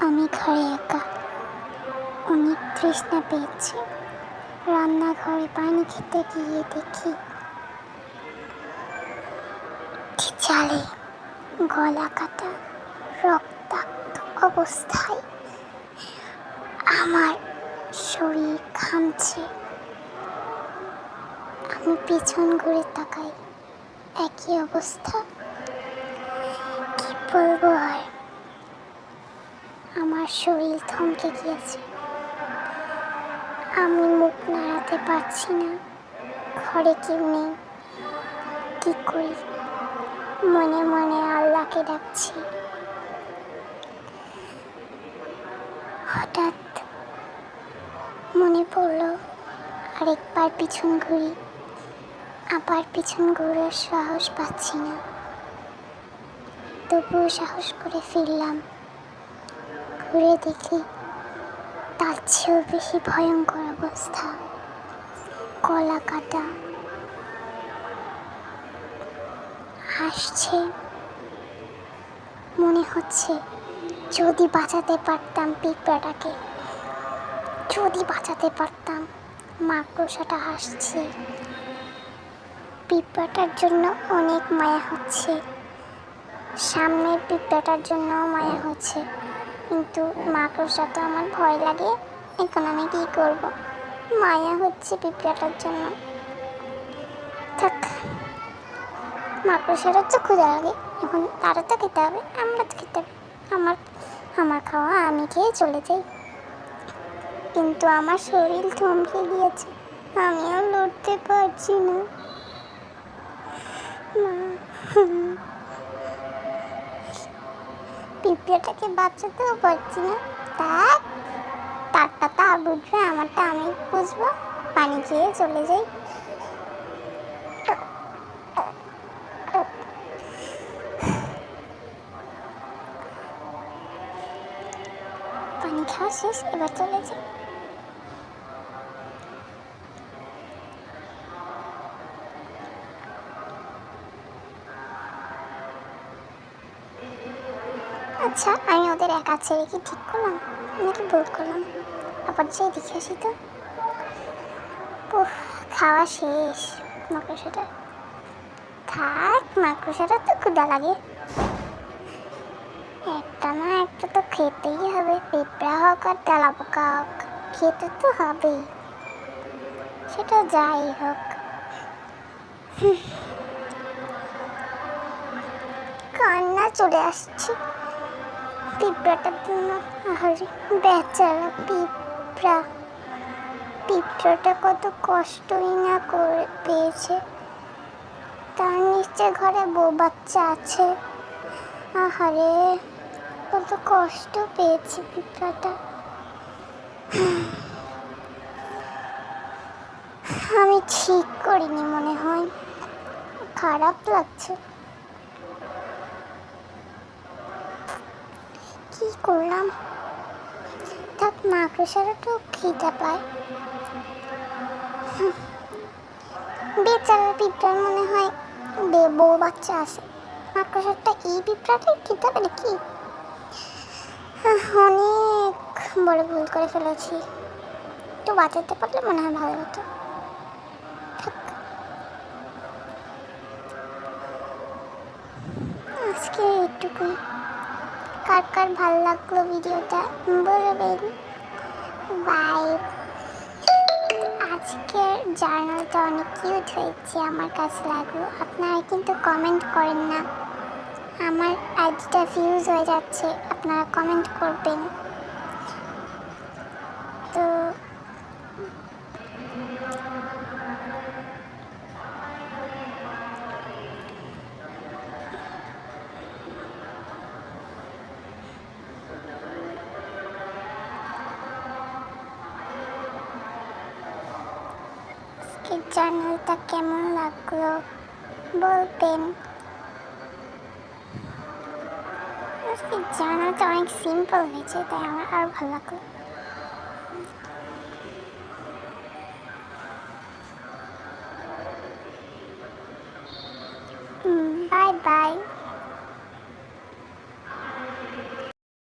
আমি ঘরে একা, অনেক তৃষ্ণা পেয়েছে। রান্নাঘরে পানি খেতে গিয়ে দেখি চালে গলা কাটা, রক্তাক্ত অবস্থায়। আমার শরীর ঘামছে। আমি পিছন ঘুরে তাকাই, একই অবস্থা। কি বলবো আর, আমার শরীর থমকে গিয়েছে। আমি মুখ নাড়াতে পারছি না। ঘরে কেউ নেই। কি করি? মনে মনে আল্লাহকে ডাকছি। হঠাৎ মনে পড়ল আরেকবার পিছন ঘুরি। আবার পিছন ঘুরার সাহস পাচ্ছি না। তবুও সাহস করে ফিরলাম। ঘুরে দেখি তার চেয়েও বেশি ভয়ঙ্কর অবস্থা। গলা কাটা, হাসছে। মনে হচ্ছে যদি বাঁচাতে পারতাম পিঁপড়াটাকে, যদি বাঁচাতে পারতাম। মাকড়সাটা হাসছে। পিঁপড়াটার জন্য অনেক মায়া হচ্ছে, সামনের পিঁপড়াটার জন্য মায়া হচ্ছে, কিন্তু মাকড়সা তো আমার ভয় লাগে। এখন আমি কি করব? মায়া হচ্ছে পিঁপড়াটার জন্য। থাক, মাকড়সাটার তো ক্ষুধা লাগে, এখন তারা তো খেতে হবে, আমরা তো খেতে হবে। আমার খাওয়া আমি খেয়ে চলে যাই। কিন্তু আমার শরীর থমকে গিয়েছে। আমিও লড়তে পারছি না। পিঁপড়াটাকে বাঁচাতেও পারছি না। তারটা তার বুঝবে, আমারটা আমি বুঝবো। পানি খেয়ে চলে যাই। পানি খাওয়া শেষ, এবার চলে যাই। আচ্ছা, আমি ওদের একা ছেড়ে কি ঠিক করলাম নাকি ভুল করলাম? আবার যেয়ে দেখে আসি তো। খাওয়া শেষ মাকড়সাটা। থাক, মাকড়সাটা তো ক্ষুধা লাগে, একটা না একটা তো খেতেই হবে। পিঁপড়া হোক আর তেলা পোকা হোক, খেতে তো হবেই, সেটা যাই হোক। কান্না চলে আসছে পিঁপড়াটার জন্য। আরে বেচারা পিঁপড়াটা কত কষ্টই না করে পেয়েছে। তার নিশ্চয় ঘরে বউ বাচ্চা আছে। আহারে, কত কষ্ট পেয়েছে পিঁপড়াটা। আমি ঠিক করিনি মনে হয়, খারাপ লাগছে। কি করলাম? থাক, মাকড়সারা তো খিদে পায়। বেচারা পিঁপড়ার মনে হয় বউ বাচ্চা আছে। মাকড়সাটা এই পিঁপড়াটাই খেতে হবে নাকি? অনেক বড় ভুল করে ফেলেছি। তো বাঁচাতে পারলে মনে হয় ভালো হতো। আজকে এইটুকুই। কার কার ভালো লাগলো ভিডিওটা বলবেন। বাই। আজকের জার্নালটা অনেক কিউট হয়েছে, আমার কাছে লাগলো। আপনারা কিন্তু কমেন্ট করেন না, আমার আইডিটা ভিউজ হয়ে যাচ্ছে। আপনারা কমেন্ট করবেন। তো আজকের জার্নালটা কেমন লাগলো বলবেন। আজকের জার্নালটা অনেক সিম্পল হয়েছে, তাই আমার আরো ভালো লাগলো। Bye bye.